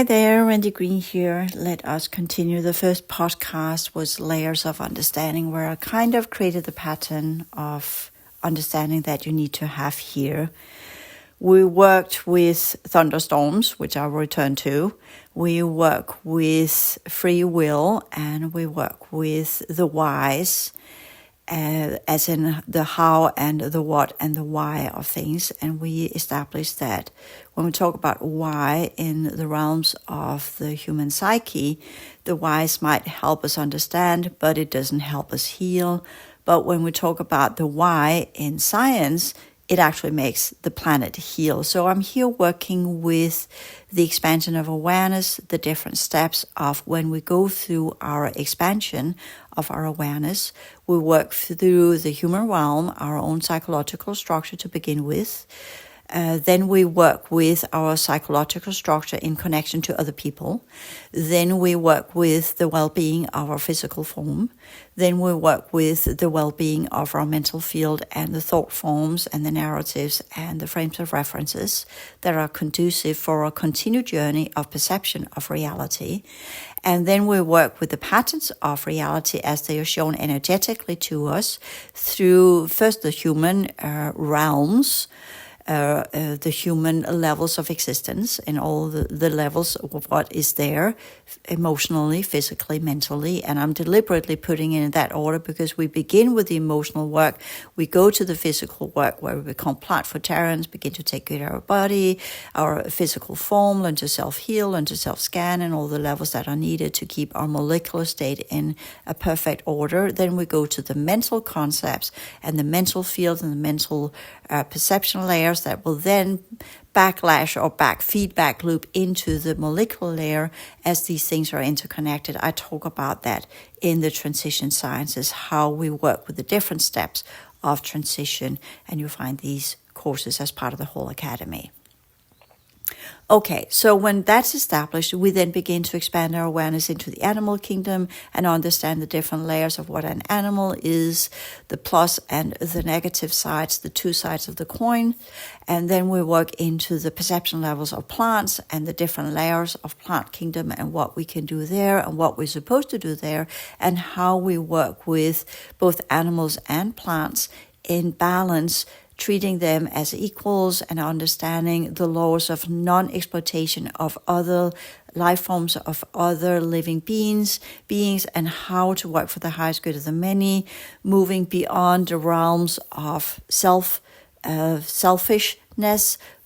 Hi there, Randy Green here. Let us continue. The first podcast was Layers of Understanding, where I kind of created the pattern of understanding that you need to have here. We worked with thunderstorms, which I'll return to. We work with free will, and we work with the whys, as in the how and the what and the why of things. And we established that when we talk about why in the realms of the human psyche, the whys might help us understand, but it doesn't help us heal. But when we talk about the why in science, it actually makes the planet heal. So I'm here working with the expansion of awareness, the different steps of when we go through our expansion of our awareness. We work through the human realm, our own psychological structure to begin with. Then we work with our psychological structure in connection to other people. Then we work with the well-being of our physical form. Then we work with the well-being of our mental field and the thought forms and the narratives and the frames of references that are conducive for a continued journey of perception of reality. And then we work with the patterns of reality as they are shown energetically to us through first the human realms, the human levels of existence and all the levels of what is there emotionally, physically, mentally. And I'm deliberately putting it in that order because we begin with the emotional work. We go to the physical work where we become platfortarians, begin to take care of our body, our physical form, learn to self-heal, learn to self-scan, and all the levels that are needed to keep our molecular state in a perfect order. Then we go to the mental concepts and the mental field and the mental perception layers that will then backlash or back feedback loop into the molecular layer as these things are interconnected. I talk about that in the transition sciences, how we work with the different steps of transition, and you'll find these courses as part of the whole academy. Okay, so when that's established, we then begin to expand our awareness into the animal kingdom and understand the different layers of what an animal is, the plus and the negative sides, the two sides of the coin. And then we work into the perception levels of plants and the different layers of plant kingdom and what we can do there and what we're supposed to do there and how we work with both animals and plants in balance, treating them as equals and understanding the laws of non-exploitation of other life forms, of other living beings, and how to work for the highest good of the many, moving beyond the realms of selfishness,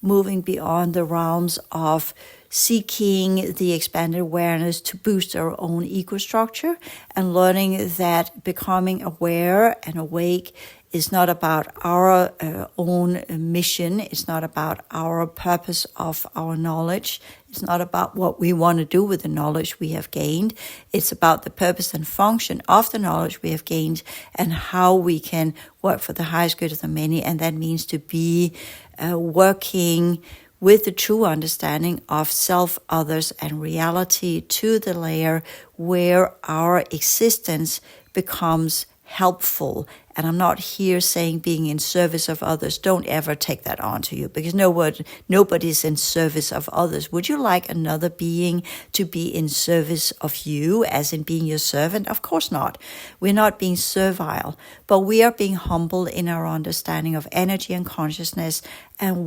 moving beyond the realms of seeking the expanded awareness to boost our own ego structure, and learning that becoming aware and awake is not about our own mission. It's not about our purpose of our knowledge. It's not about what we want to do with the knowledge we have gained. It's about the purpose and function of the knowledge we have gained and how we can work for the highest good of the many. And that means to be working with the true understanding of self, others, and reality to the layer where our existence becomes helpful. And I'm not here saying being in service of others. Don't ever take that on to you, because nobody's in service of others. Would you like another being to be in service of you, as in being your servant? Of course not. We're not being servile, but we are being humble in our understanding of energy and consciousness and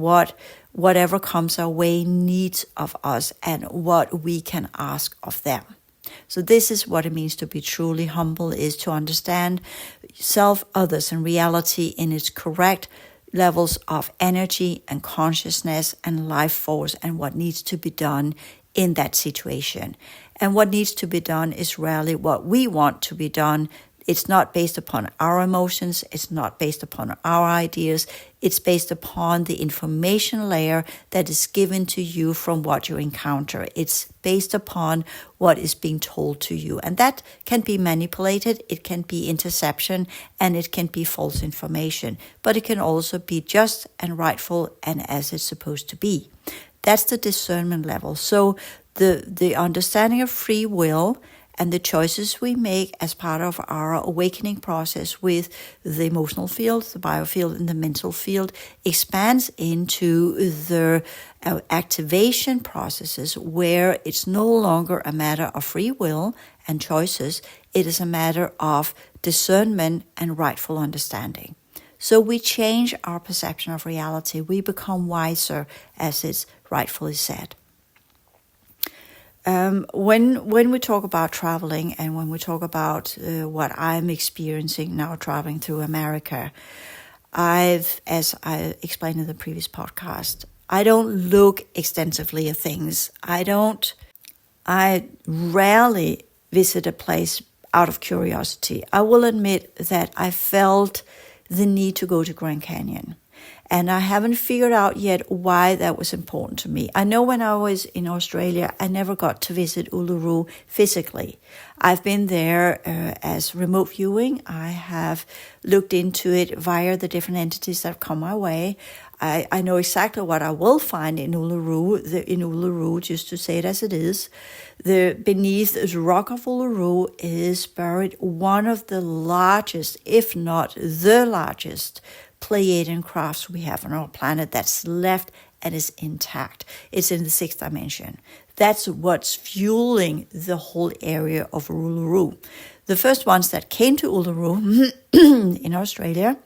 whatever comes our way needs of us and what we can ask of them. So this is what it means to be truly humble, is to understand self, others, and reality in its correct levels of energy and consciousness and life force and what needs to be done in that situation. And what needs to be done is rarely what we want to be done. It's not based upon our emotions. It's not based upon our ideas. It's based upon the information layer that is given to you from what you encounter. It's based upon what is being told to you. And that can be manipulated. It can be interception, and it can be false information. But it can also be just and rightful and as it's supposed to be. That's the discernment level. So the understanding of free will and the choices we make as part of our awakening process with the emotional field, the biofield, and the mental field expands into the activation processes where it's no longer a matter of free will and choices. It is a matter of discernment and rightful understanding. So we change our perception of reality. We become wiser, as it's rightfully said. When we talk about traveling and when we talk about what I'm experiencing now traveling through America, as I explained in the previous podcast, I don't look extensively at things. I rarely visit a place out of curiosity. I will admit that I felt the need to go to Grand Canyon. And I haven't figured out yet why that was important to me. I know when I was in Australia, I never got to visit Uluru physically. I've been there as remote viewing. I have looked into it via the different entities that have come my way. I know exactly what I will find in Uluru, just to say it as it is. Beneath the rock of Uluru is buried one of the largest, if not the largest, Pleiadian crafts we have on our planet that's left and is intact. It's in the 6th dimension. That's what's fueling the whole area of Uluru. The first ones that came to Uluru in Australia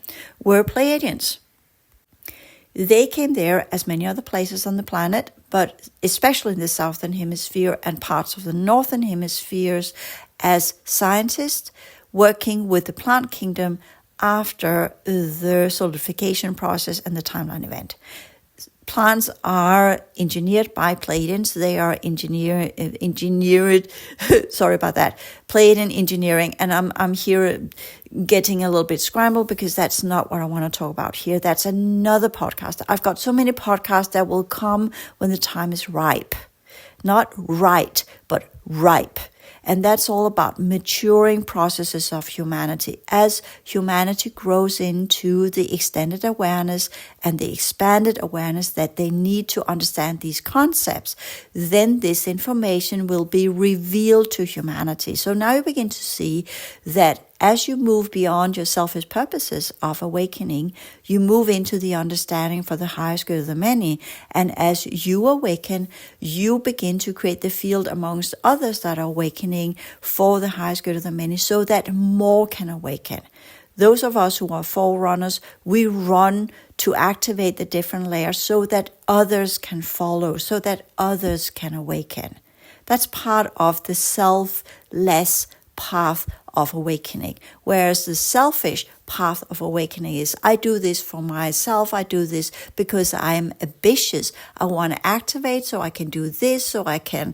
were Pleiadians. They came there as many other places on the planet, but especially in the southern hemisphere and parts of the northern hemispheres as scientists working with the plant kingdom after the solidification process and the timeline event. Plants are engineered by Pleiadians. They are engineered. Sorry about that. Pleiadian engineering, and I'm here getting a little bit scrambled because that's not what I want to talk about here. That's another podcast. I've got so many podcasts that will come when the time is ripe, not right, but ripe. And that's all about maturing processes of humanity. As humanity grows into the extended awareness and the expanded awareness that they need to understand these concepts, then this information will be revealed to humanity. So now you begin to see that as you move beyond your selfish purposes of awakening, you move into the understanding for the highest good of the many. And as you awaken, you begin to create the field amongst others that are awakening for the highest good of the many so that more can awaken. Those of us who are forerunners, we run to activate the different layers so that others can follow, so that others can awaken. That's part of the selfless path of awakening, whereas the selfish path of awakening is I do this for myself. I do this because I am ambitious. I want to activate so I can do this, so I can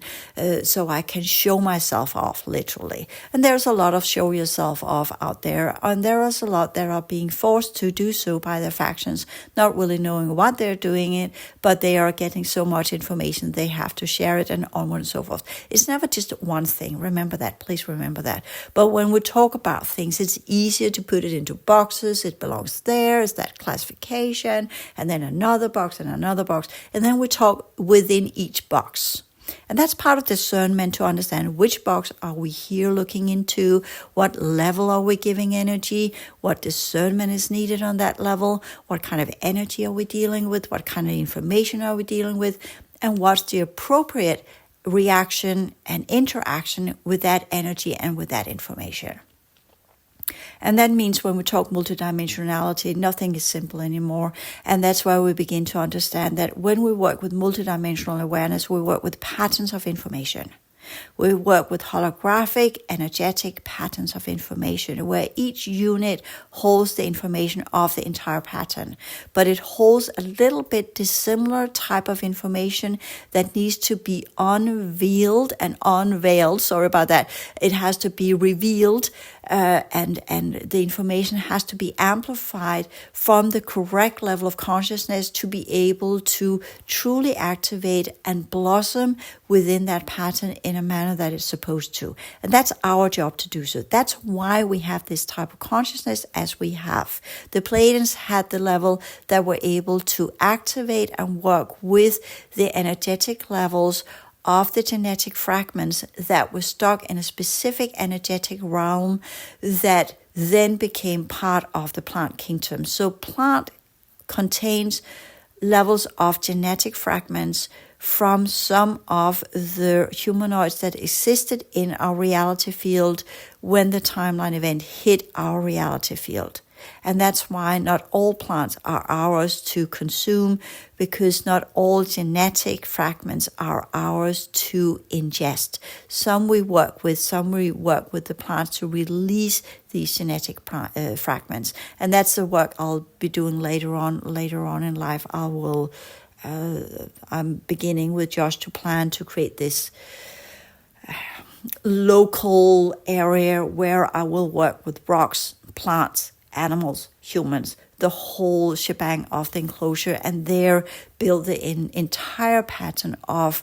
show myself off, literally. And there's a lot of show yourself off out there, and there is a lot that are being forced to do so by their factions, not really knowing what they're doing it, but they are getting so much information they have to share it, and onward and so forth. It's never just one thing. Remember that. Please remember that. But when we talk about things, it's easier to put it into boxes. It belongs there, is that classification, and then another box and another box, and then we talk within each box. And that's part of discernment to understand which box are we here looking into, what level are we giving energy, what discernment is needed on that level, what kind of energy are we dealing with, what kind of information are we dealing with, and what's the appropriate reaction and interaction with that energy and with that information. And that means when we talk multidimensionality, nothing is simple anymore. And that's why we begin to understand that when we work with multidimensional awareness, we work with patterns of information. We work with holographic, energetic patterns of information where each unit holds the information of the entire pattern, but it holds a little bit dissimilar type of information that needs to be unveiled and unveiled. Sorry about that. It has to be revealed, and the information has to be amplified from the correct level of consciousness to be able to truly activate and blossom within that pattern in a manner that it's supposed to. And that's our job to do so. That's why we have this type of consciousness as we have. The Pleiadians had the level that were able to activate and work with the energetic levels of the genetic fragments that were stuck in a specific energetic realm that then became part of the plant kingdom. So plant contains levels of genetic fragments from some of the humanoids that existed in our reality field when the timeline event hit our reality field. And that's why not all plants are ours to consume, because not all genetic fragments are ours to ingest. Some we work with the plants to release these genetic fragments. And that's the work I'll be doing later on in life. I'm beginning with Josh to plan to create this local area where I will work with rocks, plants, animals, humans, the whole shebang of the enclosure, and there build the entire pattern of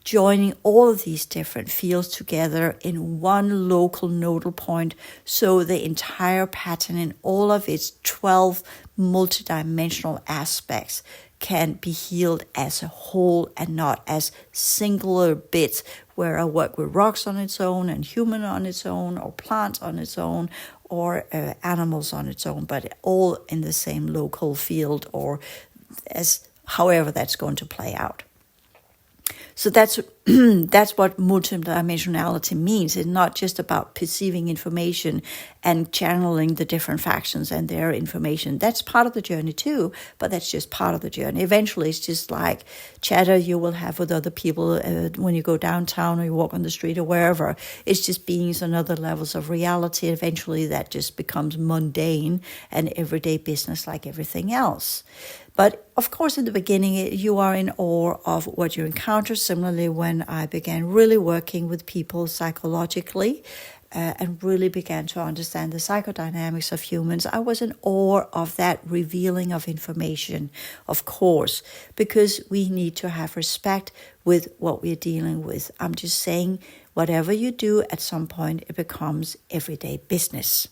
joining all of these different fields together in one local nodal point, so the entire pattern in all of its 12 multidimensional aspects can be healed as a whole and not as singular bits where I work with rocks on its own and human on its own or plants on its own or animals on its own, but all in the same local field, or as however that's going to play out. So that's what multidimensionality means. It's not just about perceiving information and channeling the different factions and their information. That's part of the journey too, but that's just part of the journey. Eventually, it's just like chatter you will have with other people when you go downtown or you walk on the street or wherever. It's just beings on other levels of reality. Eventually, that just becomes mundane and everyday business like everything else. But of course, in the beginning, you are in awe of what you encounter. Similarly, when I began really working with people psychologically and really began to understand the psychodynamics of humans, I was in awe of that revealing of information, of course, because we need to have respect with what we're dealing with. I'm just saying, whatever you do, at some point, it becomes everyday business.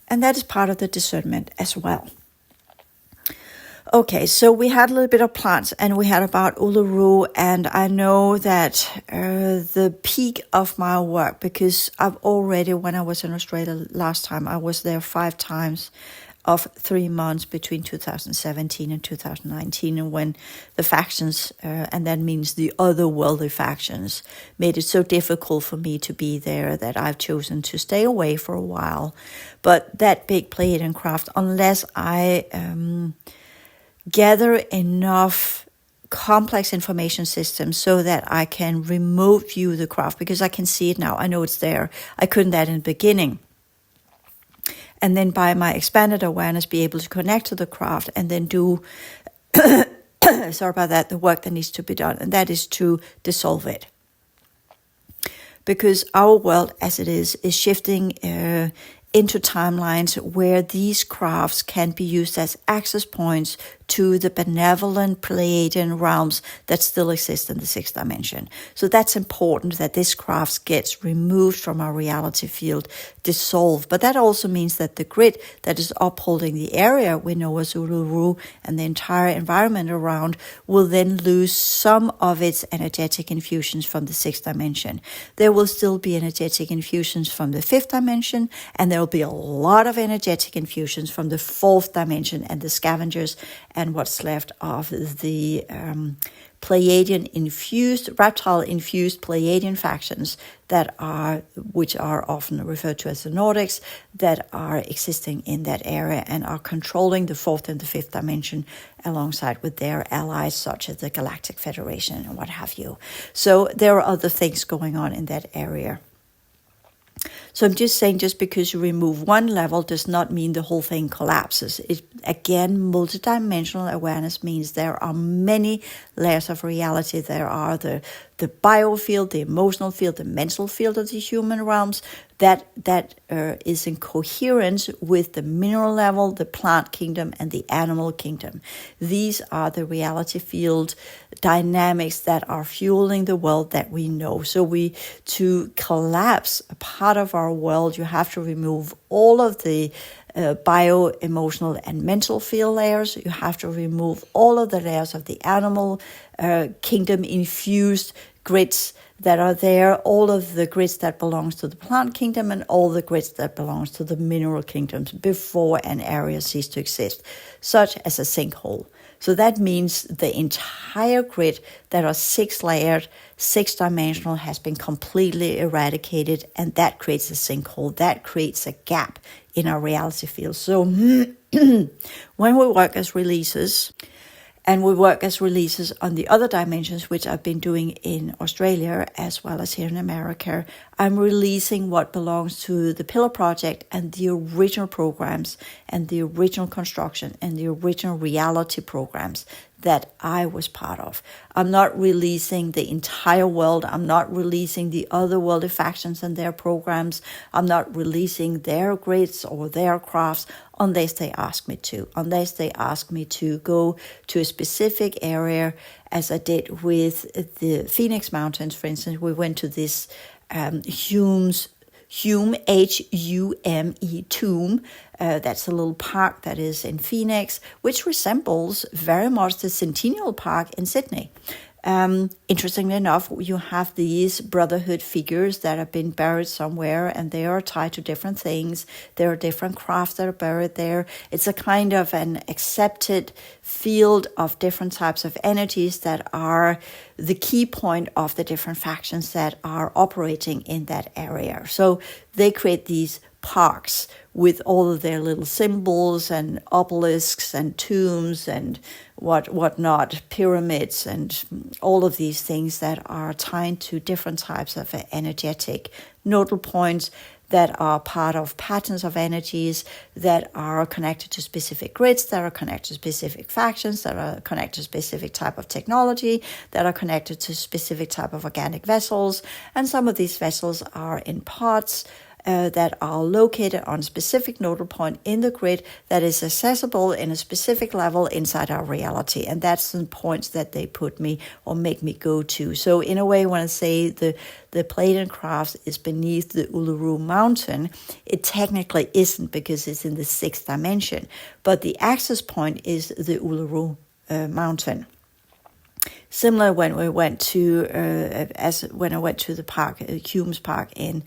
And that is part of the discernment as well. Okay, so we had a little bit of plants and we had about Uluru, and I know that the peak of my work, because I've already, when I was in Australia last time, I was there 5 times of 3 months between 2017 and 2019, and when the factions, and that means the otherworldly factions, made it so difficult for me to be there that I've chosen to stay away for a while. But that big Pleiadian craft, unless I gather enough complex information systems so that I can remote view the craft, because I can see it now. I know it's there. I couldn't that in the beginning. And then by my expanded awareness, be able to connect to the craft and then do, sorry about that, the work that needs to be done. And that is to dissolve it. Because our world as it is shifting into timelines where these crafts can be used as access points to the benevolent Pleiadian realms that still exist in the 6th dimension. So that's important that this craft gets removed from our reality field, dissolved. But that also means that the grid that is upholding the area we know as Uluru and the entire environment around will then lose some of its energetic infusions from the 6th dimension. There will still be energetic infusions from the 5th dimension, and there will be a lot of energetic infusions from the 4th dimension and the scavengers and what's left of the Pleiadian-infused, reptile-infused Pleiadian factions which are often referred to as the Nordics, that are existing in that area and are controlling the 4th and the 5th dimension alongside with their allies such as the Galactic Federation and what have you. So there are other things going on in that area. So I'm just saying, just because you remove one level does not mean the whole thing collapses. Again, multidimensional awareness means there are many layers of reality. There are the biofield, the emotional field, the mental field of the human realms that is in coherence with the mineral level, the plant kingdom, and the animal kingdom. These are the reality field dynamics that are fueling the world that we know. So to collapse a part of our world, you have to remove all of the bio, emotional, and mental field layers. You have to remove all of the layers of the animal kingdom infused grids that are there, all of the grids that belongs to the plant kingdom and all the grids that belongs to the mineral kingdoms before an area ceased to exist, such as a sinkhole. So that means the entire grid that are 6-layered, 6-dimensional has been completely eradicated, and that creates a sinkhole. That creates a gap in our reality field. So when we work as releases, and we work as releases on the other dimensions, which I've been doing in Australia as well as here in America, I'm releasing what belongs to the Pillar Project and the original programs and the original construction and the original reality programs that I was part of. I'm not releasing the entire world. I'm not releasing the other worldly factions and their programs. I'm not releasing their grids or their crafts unless they ask me to. Unless they ask me to go to a specific area, as I did with the Phoenix Mountains, for instance. We went to this Hume, Hume, tomb. That's a little park that is in Phoenix, which resembles very much the Centennial Park in Sydney. Interestingly enough, you have these brotherhood figures that have been buried somewhere, and they are tied to different things. There are different crafts that are buried there. It's a kind of an accepted field of different types of energies that are the key point of the different factions that are operating in that area. So they create these parks with all of their little symbols and obelisks and tombs and whatnot, pyramids and all of these things that are tied to different types of energetic nodal points that are part of patterns of energies that are connected to specific grids, that are connected to specific factions, that are connected to specific type of technology, that are connected to specific type of organic vessels. And some of these vessels are in pots that are located on a specific nodal point in the grid that is accessible in a specific level inside our reality. And that's the points that they put me or make me go to. So in a way, when I say the Pleiadian crafts is beneath the Uluru Mountain, it technically isn't because it's in the 6th dimension. But the access point is the Uluru Mountain. Similar when we went to when I went to the park, Hume's Park in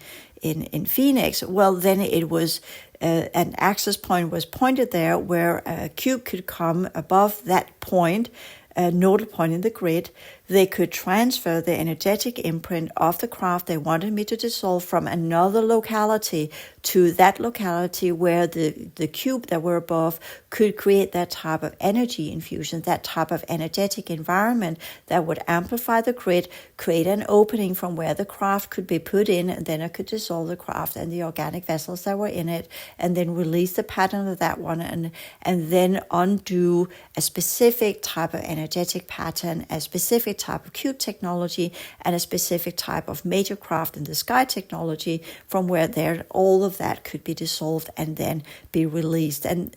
Phoenix. Well, then it was an access point was pointed there where a cube could come above that point, a nodal point in the grid. They could transfer the energetic imprint of the craft they wanted me to dissolve from another locality to that locality where the cube that were above could create that type of energy infusion, that type of energetic environment that would amplify the grid, create an opening from where the craft could be put in, and then I could dissolve the craft and the organic vessels that were in it, and then release the pattern of that one, and then undo a specific type of energetic pattern, a specific type of cube technology, and a specific type of major craft in the sky technology from where there all of that could be dissolved and then be released. And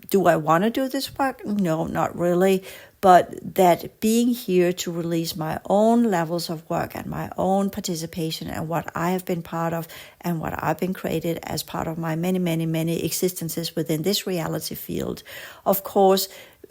do I want to do this work? No, not really. But that being here to release my own levels of work and my own participation and what I have been part of and what I've been created as part of my many, many, many existences within this reality field, of course,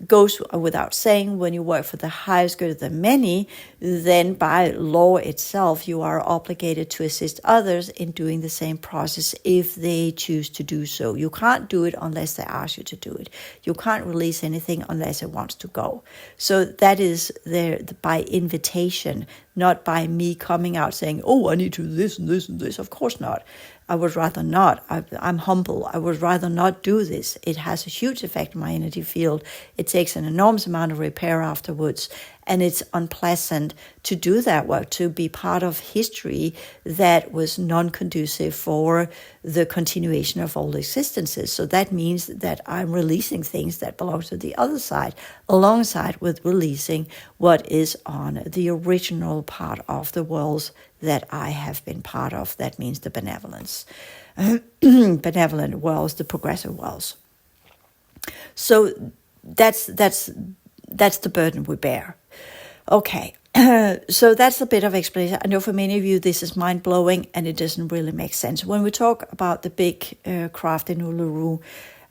goes without saying. When you work for the highest good of the many, then by law itself, you are obligated to assist others in doing the same process if they choose to do so. You can't do it unless they ask you to do it. You can't release anything unless it wants to go. So that is there by invitation, not by me coming out saying, oh, I need to do this and this and this. Of course not. I would rather not. I'm humble. I would rather not do this. It has a huge effect on my energy field. It takes an enormous amount of repair afterwards. And it's unpleasant to do that work, to be part of history that was non-conducive for the continuation of all existences. So that means that I'm releasing things that belong to the other side, alongside with releasing what is on the original part of the worlds that I have been part of. That means the benevolent worlds, the progressive worlds. So that's the burden we bear. Okay, so that's a bit of explanation. I know for many of you this is mind-blowing and it doesn't really make sense. When we talk about the big craft in Uluru,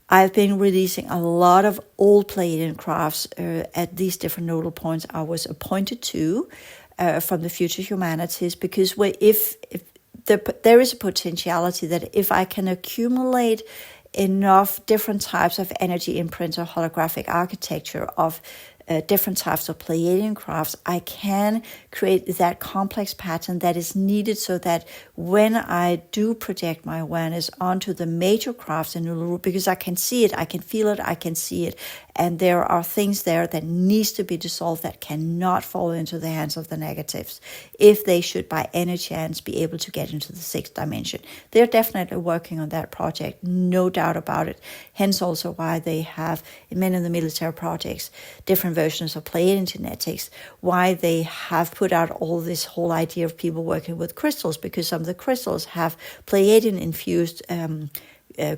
I've been releasing a lot of old Pleiadian crafts at these different nodal points I was appointed to. from the future humanities, because if there is a potentiality that if I can accumulate enough different types of energy imprints or holographic architecture of different types of Pleiadian crafts, I can create that complex pattern that is needed so that when I do project my awareness onto the major crafts in Uluru, because I can see it, I can feel it, I can see it, and there are things there that needs to be dissolved that cannot fall into the hands of the negatives if they should by any chance be able to get into the sixth dimension. They're definitely working on that project, no doubt about it. Hence also why they have, in many of the military projects, different versions of Pleiadian genetics, why they have put out all this whole idea of people working with crystals, because some of the crystals have Pleiadian infused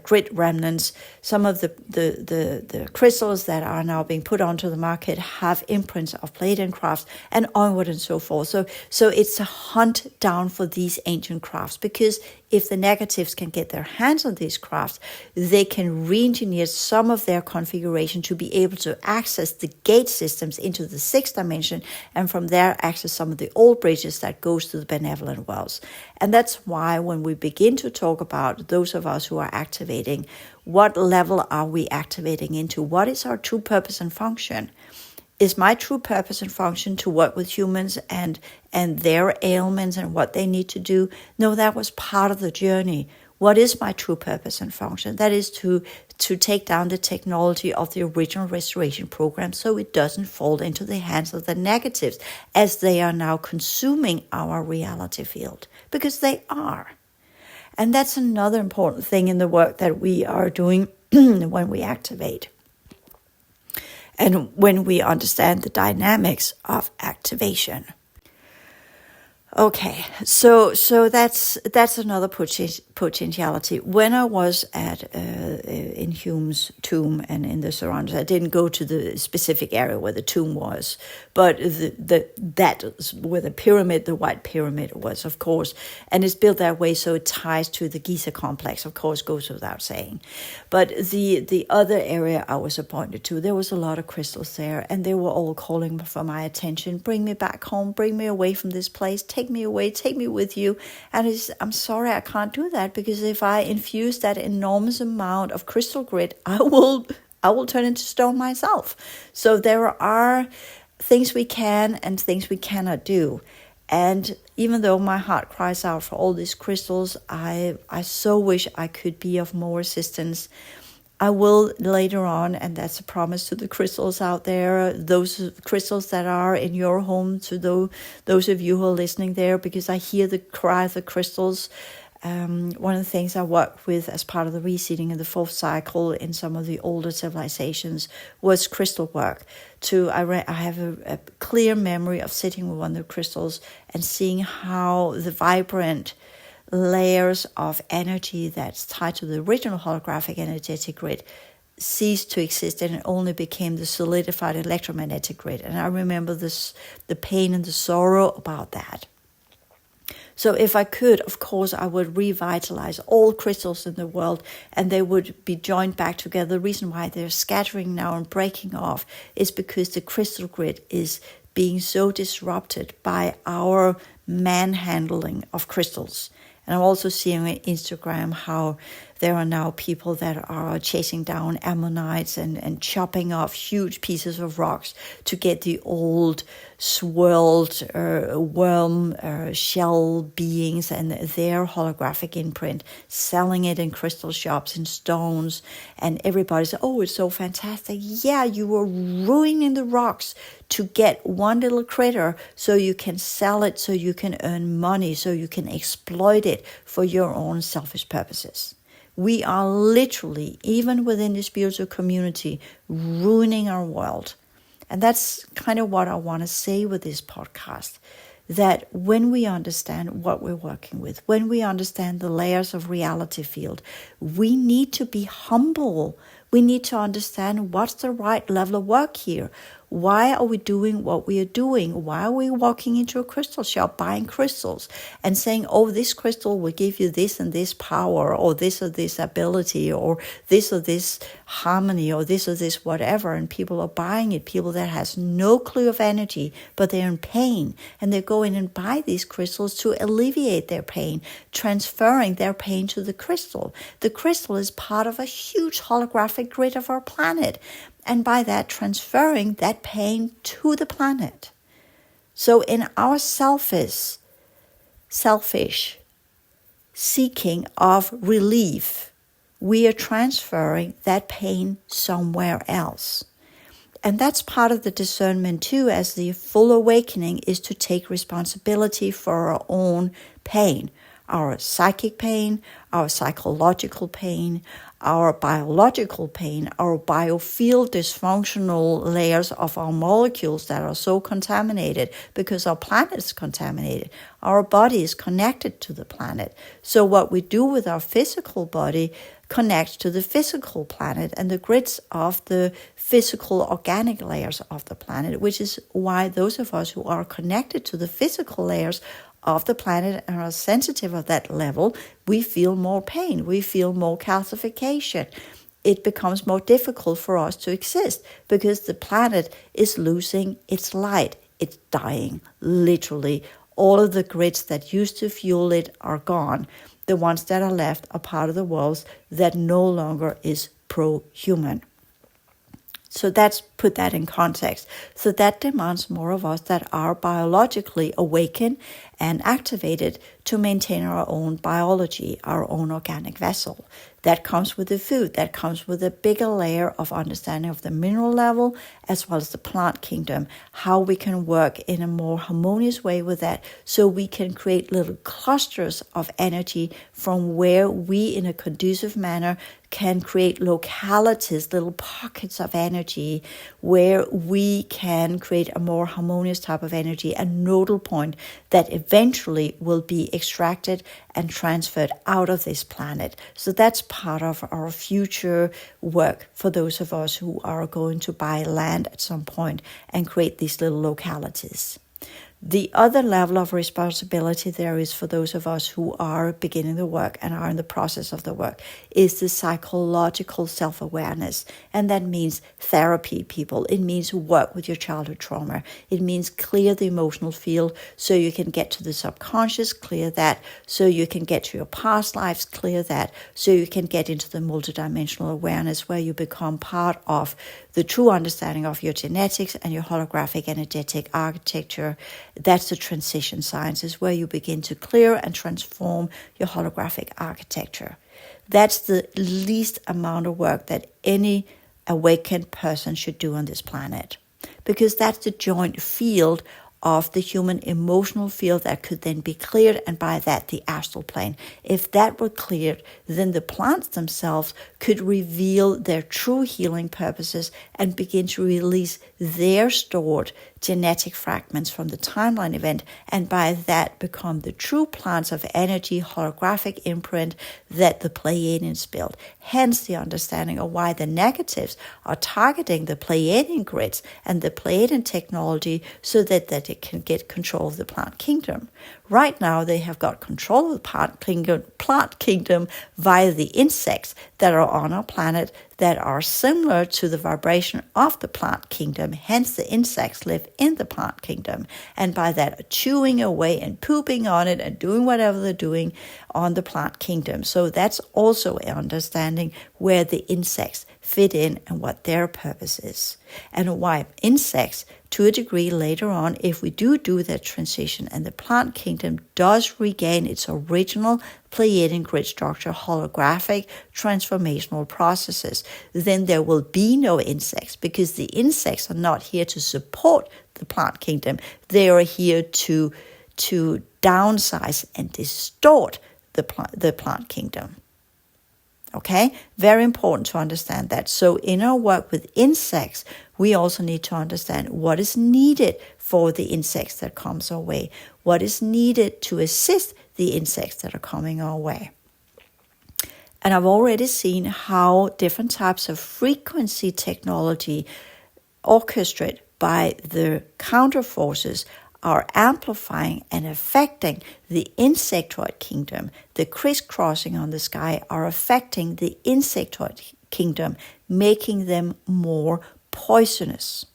grid remnants. Some of the crystals that are now being put onto the market have imprints of Pleiadian crafts, and onward and so forth. So it's a hunt down for these ancient crafts, because if the negatives can get their hands on these crafts, they can re-engineer some of their configuration to be able to access the gate systems into the sixth dimension, and from there access some of the old bridges that goes to the benevolent worlds. And that's why when we begin to talk about those of us who are activating, what level are we activating into? What is our true purpose and function? Is my true purpose and function to work with humans and their ailments and what they need to do? No, that was part of the journey. What is my true purpose and function? That is to take down the technology of the original restoration program so it doesn't fall into the hands of the negatives as they are now consuming our reality field, because they are. And that's another important thing in the work that we are doing when we activate. And when we understand the dynamics of activation. Okay, so that's another potentiality. When I was in Hume's tomb and in the surroundings, I didn't go to the specific area where the tomb was, but that where the pyramid, the White Pyramid was, of course, and it's built that way so it ties to the Giza complex, of course, goes without saying. But the other area I was appointed to, there was a lot of crystals there, and they were all calling for my attention. Bring me back home, bring me away from this place, take me away, take me with you. And I'm sorry, I can't do that, because if I infuse that enormous amount of crystal grid, I will turn into stone myself. So there are things we can and things we cannot do. And even though my heart cries out for all these crystals, I so wish I could be of more assistance. I will later on, and that's a promise to the crystals out there, those crystals that are in your home, to those of you who are listening there, because I hear the cry of the crystals. One of the things I worked with as part of the reseeding in the fourth cycle in some of the older civilizations was crystal work. I have a clear memory of sitting with one of the crystals and seeing how the vibrant layers of energy that's tied to the original holographic energetic grid ceased to exist, and it only became the solidified electromagnetic grid. And I remember the pain and the sorrow about that. So if I could, of course, I would revitalize all crystals in the world and they would be joined back together. The reason why they're scattering now and breaking off is because the crystal grid is being so disrupted by our manhandling of crystals. And I'm also seeing on Instagram how there are now people that are chasing down ammonites and chopping off huge pieces of rocks to get the old swirled worm shell beings and their holographic imprint, selling it in crystal shops and stones. And everybody says, oh, it's so fantastic. Yeah, you were ruining the rocks to get one little critter so you can sell it, so you can earn money, so you can exploit it for your own selfish purposes. We are literally, even within the spiritual community, ruining our world. And that's kind of what I want to say with this podcast, that when we understand what we're working with, when we understand the layers of reality field, we need to be humble. We need to understand what's the right level of work here. Why are we doing what we are doing? Why are we walking into a crystal shop buying crystals and saying, oh, this crystal will give you this and this power, or this ability, or this harmony, or this whatever, and people are buying it, people that has no clue of energy, but they're in pain, and they go in and buy these crystals to alleviate their pain, transferring their pain to the crystal. The crystal is part of a huge holographic grid of our planet, and by that transferring that pain to the planet. So in our selfish seeking of relief, we are transferring that pain somewhere else. And that's part of the discernment too, as the full awakening is to take responsibility for our own pain, our psychic pain, our psychological pain, our biological pain, our biofield dysfunctional layers of our molecules that are so contaminated because our planet is contaminated. Our body is connected to the planet. So what we do with our physical body connects to the physical planet and the grids of the physical organic layers of the planet, which is why those of us who are connected to the physical layers of the planet and are sensitive at that level, we feel more pain, we feel more calcification. It becomes more difficult for us to exist because the planet is losing its light. It's dying, literally. All of the grids that used to fuel it are gone. The ones that are left are part of the world that no longer is pro-human. So that's put that in context. So that demands more of us that are biologically awakened and activated to maintain our own biology, our own organic vessel. That comes with the food. That comes with a bigger layer of understanding of the mineral level as well as the plant kingdom, how we can work in a more harmonious way with that so we can create little clusters of energy from where we, in a conducive manner, can create localities, little pockets of energy where we can create a more harmonious type of energy, a nodal point that eventually will be extracted and transferred out of this planet. So that's part of our future work for those of us who are going to buy land at some point and create these little localities. The other level of responsibility there is for those of us who are beginning the work and are in the process of the work is the psychological self-awareness. And that means therapy, people. It means work with your childhood trauma. It means clear the emotional field so you can get to the subconscious, clear that, so you can get to your past lives, clear that, so you can get into the multidimensional awareness where you become part of the true understanding of your genetics and your holographic energetic architecture. That's the transition sciences where you begin to clear and transform your holographic architecture. That's the least amount of work that any awakened person should do on this planet, because that's the joint field of the human emotional field that could then be cleared, and by that the astral plane. If that were cleared, then the plants themselves could reveal their true healing purposes and begin to release their stored genetic fragments from the timeline event, and by that become the true plants of energy holographic imprint that the Pleiadians built. Hence the understanding of why the negatives are targeting the Pleiadian grids and the Pleiadian technology so that they can get control of the plant kingdom. Right now they have got control of the plant kingdom via the insects that are on our planet that are similar to the vibration of the plant kingdom. Hence the insects live in the plant kingdom, and by that are chewing away and pooping on it and doing whatever they're doing on the plant kingdom. So that's also understanding where the insects fit in and what their purpose is, and why insects, to a degree later on, if we do that transition and the plant kingdom does regain its original Pleiadian grid structure, holographic transformational processes, then there will be no insects, because the insects are not here to support the plant kingdom. They are here to downsize and distort the plant kingdom. Okay, very important to understand that. So in our work with insects, we also need to understand what is needed for the insects that comes our way, what is needed to assist the insects that are coming our way. And I've already seen how different types of frequency technology orchestrate by the counter forces are amplifying and affecting the insectoid kingdom. The crisscrossing on the sky are affecting the insectoid kingdom, making them more poisonous,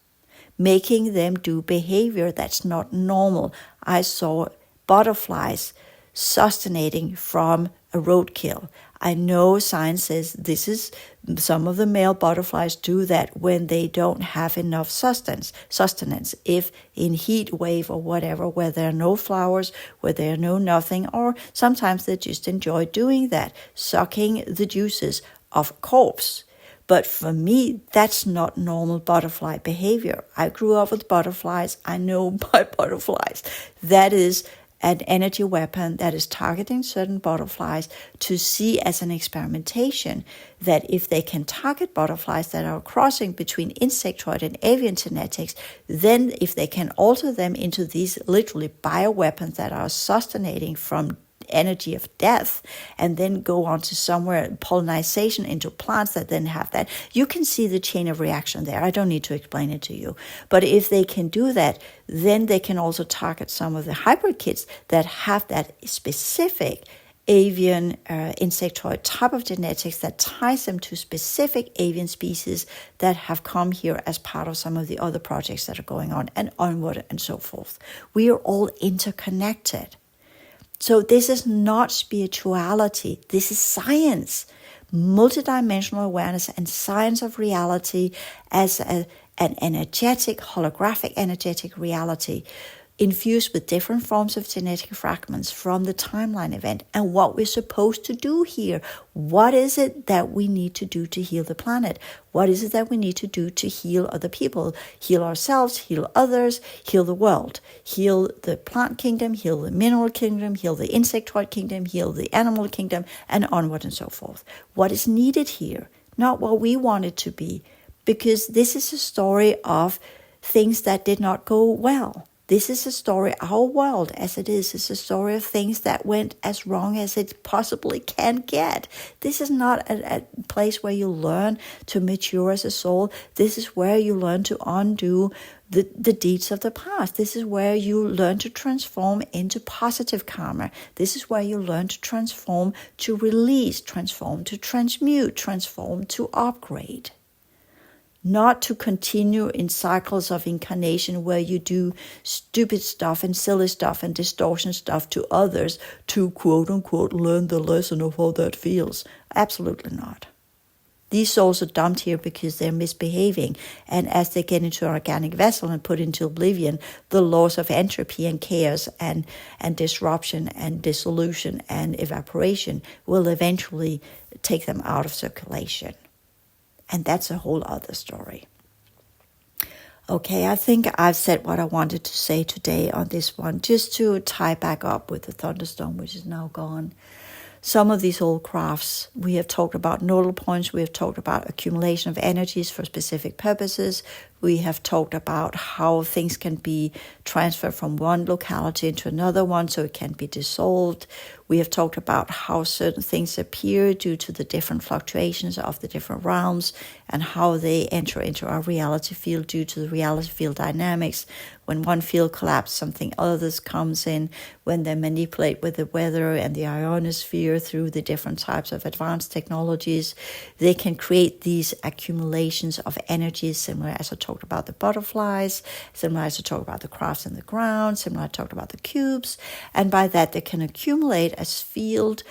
making them do behavior that's not normal. I saw butterflies sustaining from a roadkill. I know science says some of the male butterflies do that when they don't have enough sustenance. If in heat wave or whatever, where there are no flowers, where there are no nothing, or sometimes they just enjoy doing that, sucking the juices of a corpse. But for me, that's not normal butterfly behavior. I grew up with butterflies. I know my butterflies. That is an energy weapon that is targeting certain butterflies to see as an experimentation that if they can target butterflies that are crossing between insectoid and avian genetics, then if they can alter them into these literally bioweapons that are sustaining from energy of death and then go on to somewhere pollination into plants that then have that, you can see the chain of reaction there. I don't need to explain it to you. But if they can do that, then they can also target some of the hybrid kits that have that specific avian insectoid type of genetics that ties them to specific avian species that have come here as part of some of the other projects that are going on, and onward and so forth. We are all interconnected. So this is not spirituality. This is science, multidimensional awareness and science of reality as an energetic, holographic energetic reality infused with different forms of genetic fragments from the timeline event. And what we're supposed to do here, what is it that we need to do to heal the planet? What is it that we need to do to heal other people, heal ourselves, heal others, heal the world, heal the plant kingdom, heal the mineral kingdom, heal the insectoid kingdom, heal the animal kingdom, and onward and so forth. What is needed here? Not what we want it to be, because this is a story of things that did not go well. This is a story, our world as it is a story of things that went as wrong as it possibly can get. This is not a place where you learn to mature as a soul. This is where you learn to undo the deeds of the past. This is where you learn to transform into positive karma. This is where you learn to transform, to release, transform, to transmute, transform, to upgrade. Not to continue in cycles of incarnation where you do stupid stuff and silly stuff and distortion stuff to others to quote unquote learn the lesson of how that feels. Absolutely not. These souls are dumped here because they're misbehaving, and as they get into an organic vessel and put into oblivion, the laws of entropy and chaos and disruption and dissolution and evaporation will eventually take them out of circulation. And that's a whole other story. Okay, I think I've said what I wanted to say today on this one, just to tie back up with the thunderstorm, which is now gone. Some of these old crafts, we have talked about nodal points, we have talked about accumulation of energies for specific purposes, we have talked about how things can be transferred from one locality into another one so it can be dissolved. We have talked about how certain things appear due to the different fluctuations of the different realms and how they enter into our reality field due to the reality field dynamics. When one field collapses, something others comes in. When they manipulate with the weather and the ionosphere through the different types of advanced technologies, they can create these accumulations of energies, similar as I talked about the butterflies, similar as I talked about the crafts in the ground, similar as I talked about the cubes. And by that, they can accumulate a field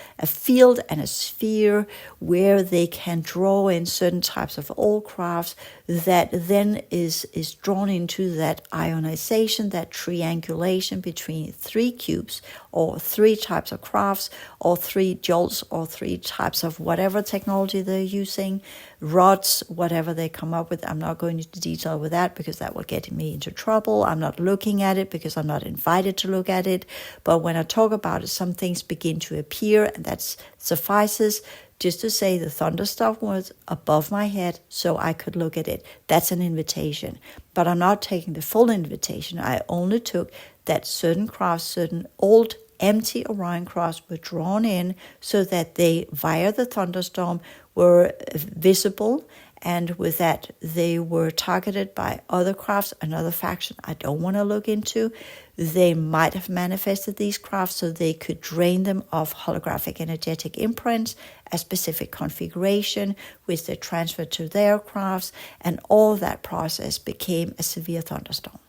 and a sphere where they can draw in certain types of old crafts that then is drawn into that ionization, that triangulation between three cubes or three types of crafts or three jolts or three types of whatever technology they're using, rods, whatever they come up with. I'm not going into detail with that because that will get me into trouble. I'm not looking at it because I'm not invited to look at it. But when I talk about it, some things begin to appear, and that suffices. Just to say the thunderstorm was above my head so I could look at it. That's an invitation. But I'm not taking the full invitation. I only took that certain crafts, certain old empty Orion crafts were drawn in so that they, via the thunderstorm, were visible And with that, they were targeted by other crafts, another faction I don't want to look into. They might have manifested these crafts so they could drain them of holographic energetic imprints, a specific configuration, which they transferred to their crafts, and all that process became a severe thunderstorm.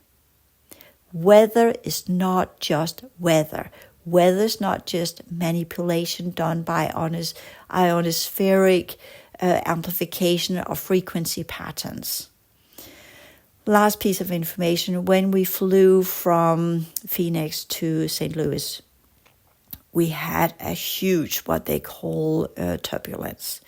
Weather is not just weather. Weather is not just manipulation done by ionospheric amplification of frequency patterns. Last piece of information, when we flew from Phoenix to St. Louis, we had a huge, what they call turbulence.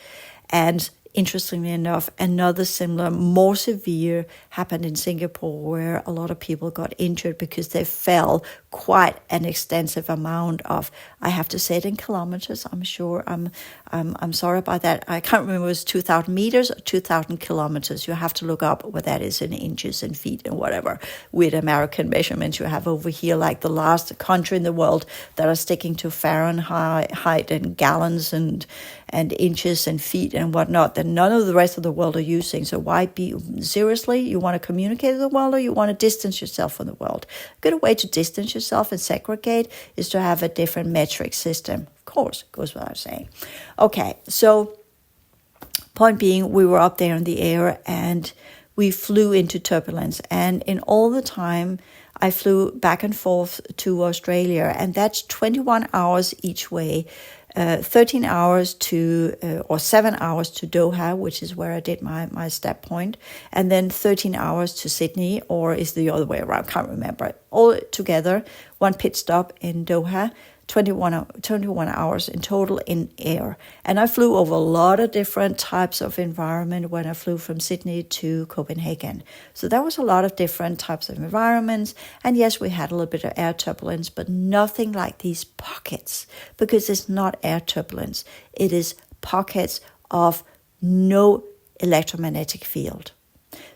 And interestingly enough, another similar, more severe happened in Singapore, where a lot of people got injured because they fell quite an extensive amount of, I have to say it in kilometers, I'm sure, I'm sorry about that. I can't remember if it was 2,000 meters or 2,000 kilometers. You have to look up what that is in inches and feet and whatever weird American measurements you have over here, like the last country in the world that are sticking to Fahrenheit and gallons and inches and feet and whatnot that none of the rest of the world are using. So why be, seriously, you want to communicate with the world or you want to distance yourself from the world? A good way to distance yourself and segregate is to have a different metric system. Of course, goes without saying. Okay, so point being, we were up there in the air and we flew into turbulence. And in all the time, I flew back and forth to Australia, and that's 21 hours each way. 13 hours to, or 7 hours to Doha, which is where I did my step point, and then 13 hours to Sydney, or is the other way around, can't remember. All together, one pit stop in Doha, 21 hours in total in air. And I flew over a lot of different types of environment when I flew from Sydney to Copenhagen. So that was a lot of different types of environments. And yes, we had a little bit of air turbulence, but nothing like these pockets, because it's not air turbulence. It is pockets of no electromagnetic field.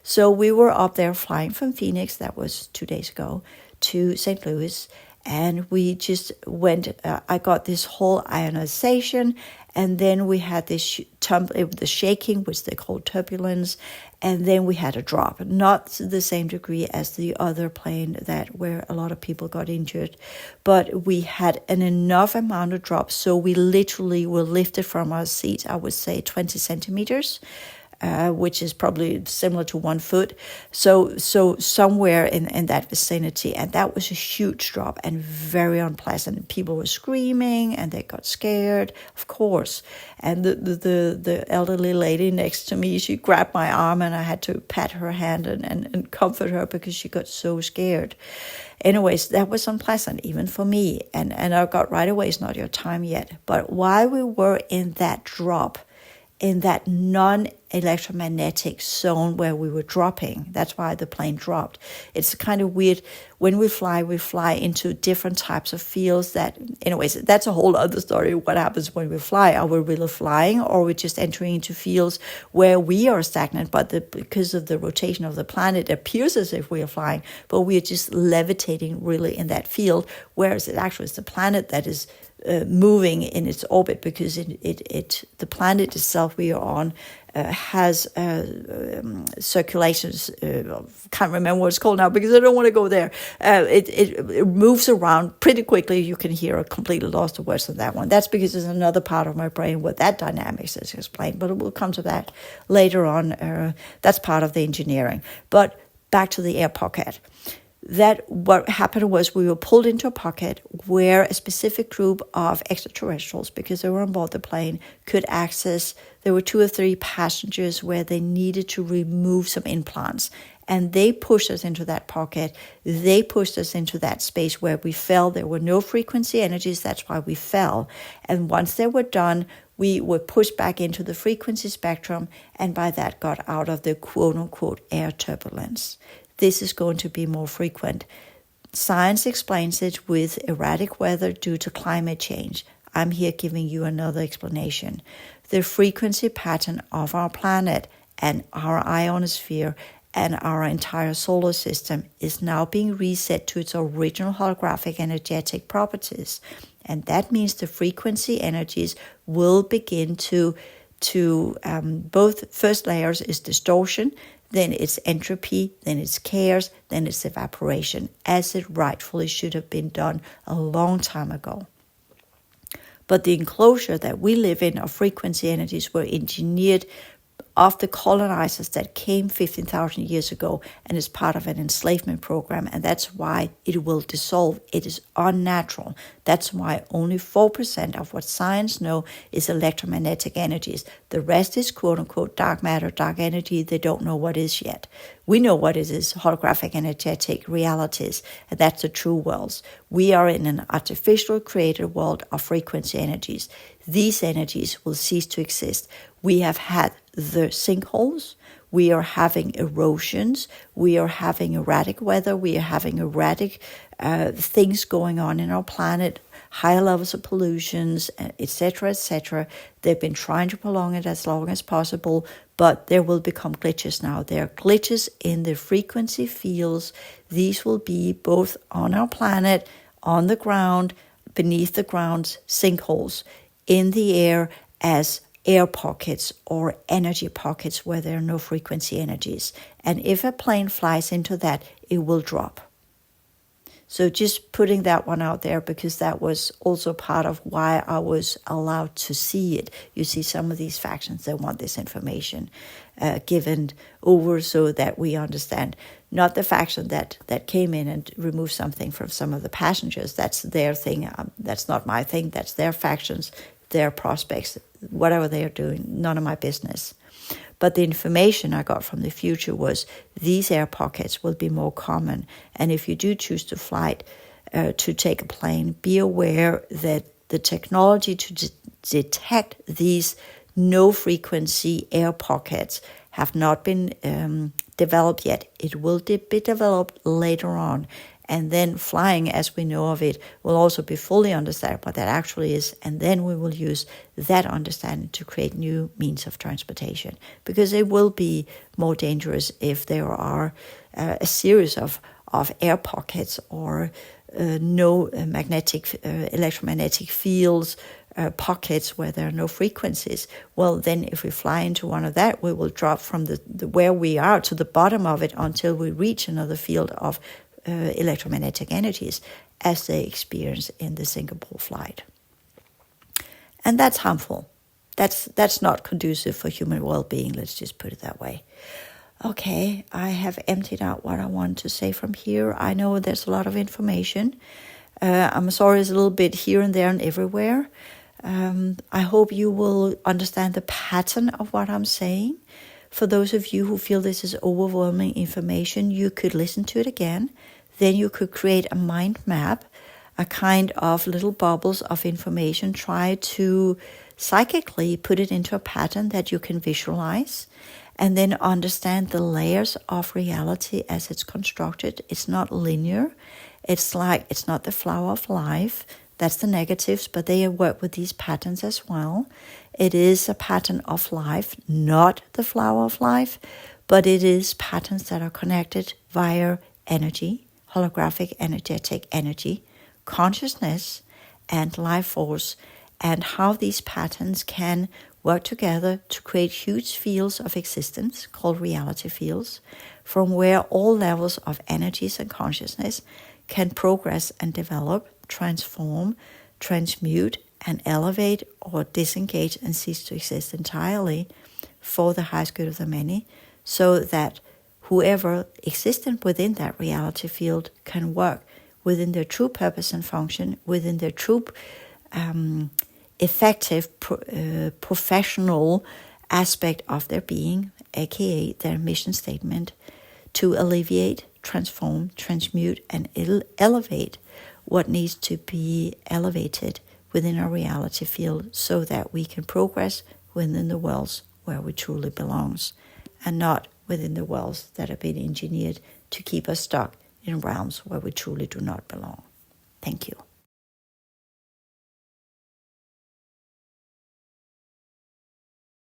So we were up there flying from Phoenix, that was 2 days ago, to St. Louis. And we just went, I got this whole ionization, and then we had this the shaking, which they call turbulence, and then we had a drop. Not to the same degree as the other plane where a lot of people got injured, but we had an enough amount of drop, so we literally were lifted from our seats, I would say 20 centimeters, which is probably similar to 1 foot. So somewhere in that vicinity. And that was a huge drop and very unpleasant. People were screaming and they got scared, of course. And the elderly lady next to me, she grabbed my arm and I had to pat her hand and comfort her because she got so scared. Anyways, that was unpleasant, even for me. And I got right away, it's not your time yet. But while we were in that drop, in that non-electromagnetic zone where we were dropping. That's why the plane dropped. It's kind of weird. When we fly into different types of fields that, anyways, that's a whole other story. What happens when we fly? Are we really flying, or are we just entering into fields where we are stagnant, but because of the rotation of the planet, it appears as if we are flying, but we are just levitating really in that field, whereas it actually is the planet that is moving in its orbit, because the planet itself we are on has circulations. Can't remember what it's called now because I don't want to go there. It moves around pretty quickly. You can hear a completely lost of words on that one. That's because there's another part of my brain where that dynamics is explained, but we'll come to that later on. That's part of the engineering. But back to the air pocket. That what happened was we were pulled into a pocket where a specific group of extraterrestrials, because they were on board the plane, could access. There were 2 or 3 passengers where they needed to remove some implants. And they pushed us into that pocket. They pushed us into that space where we fell. There were no frequency energies. That's why we fell. And once they were done, we were pushed back into the frequency spectrum, and by that got out of the quote-unquote air turbulence. This is going to be more frequent. Science explains it with erratic weather due to climate change. I'm here giving you another explanation. The frequency pattern of our planet and our ionosphere and our entire solar system is now being reset to its original holographic energetic properties. And that means the frequency energies will begin to to both first layers is distortion, then it's entropy, then it's chaos, then it's evaporation, as it rightfully should have been done a long time ago. But the enclosure that we live in of frequency energies were engineered of the colonizers that came 15,000 years ago and is part of an enslavement program, and that's why it will dissolve. It is unnatural. That's why only 4% of what science know is electromagnetic energies. The rest is quote-unquote dark matter, dark energy. They don't know what is yet. We know what it is, holographic energetic realities, and that's the true worlds. We are in an artificial created world of frequency energies. These energies will cease to exist. We have had the sinkholes, we are having erosions, we are having erratic weather, we are having erratic things going on in our planet, higher levels of pollutions, etc., etc. They've been trying to prolong it as long as possible, but there will become glitches now. There are glitches in the frequency fields. These will be both on our planet, on the ground, beneath the ground, sinkholes, in the air as air pockets or energy pockets where there are no frequency energies. And if a plane flies into that, it will drop. So just putting that one out there, because that was also part of why I was allowed to see it. You see some of these factions, they want this information given over so that we understand. Not the faction that came in and removed something from some of the passengers. That's their thing. That's not my thing. That's their factions, their prospects, whatever they are doing, none of my business. But the information I got from the future was these air pockets will be more common. And if you do choose to fly, to take a plane, be aware that the technology to detect these no-frequency air pockets have not been developed yet. It will be developed later on. And then flying, as we know of it, will also be fully understood what that actually is. And then we will use that understanding to create new means of transportation. Because it will be more dangerous if there are a series of air pockets or no electromagnetic fields, pockets where there are no frequencies. Well, then if we fly into one of that, we will drop from the where we are to the bottom of it until we reach another field of electromagnetic energies as they experience in the Singapore flight. And that's harmful. That's not conducive for human well-being, let's just put it that way. Okay, I have emptied out what I want to say from here. I know there's a lot of information. I'm sorry it's a little bit here and there and everywhere. I hope you will understand the pattern of what I'm saying. For those of you who feel this is overwhelming information, you could listen to it again. Then you could create a mind map, a kind of little bubbles of information. Try to psychically put it into a pattern that you can visualize, and then understand the layers of reality as it's constructed. It's not linear. It's not the flower of life. That's the negatives, but they work with these patterns as well. It is a pattern of life, not the flower of life, but it is patterns that are connected via energy, holographic energetic energy, consciousness, and life force, and how these patterns can work together to create huge fields of existence called reality fields, from where all levels of energies and consciousness can progress and develop, transform, transmute, and elevate or disengage and cease to exist entirely for the highest good of the many, so that whoever existent within that reality field can work within their true purpose and function, within their true effective professional aspect of their being, aka their mission statement, to alleviate, transform, transmute, and elevate what needs to be elevated within our reality field, so that we can progress within the worlds where we truly belongs, and not within the worlds that have been engineered to keep us stuck in realms where we truly do not belong. Thank you.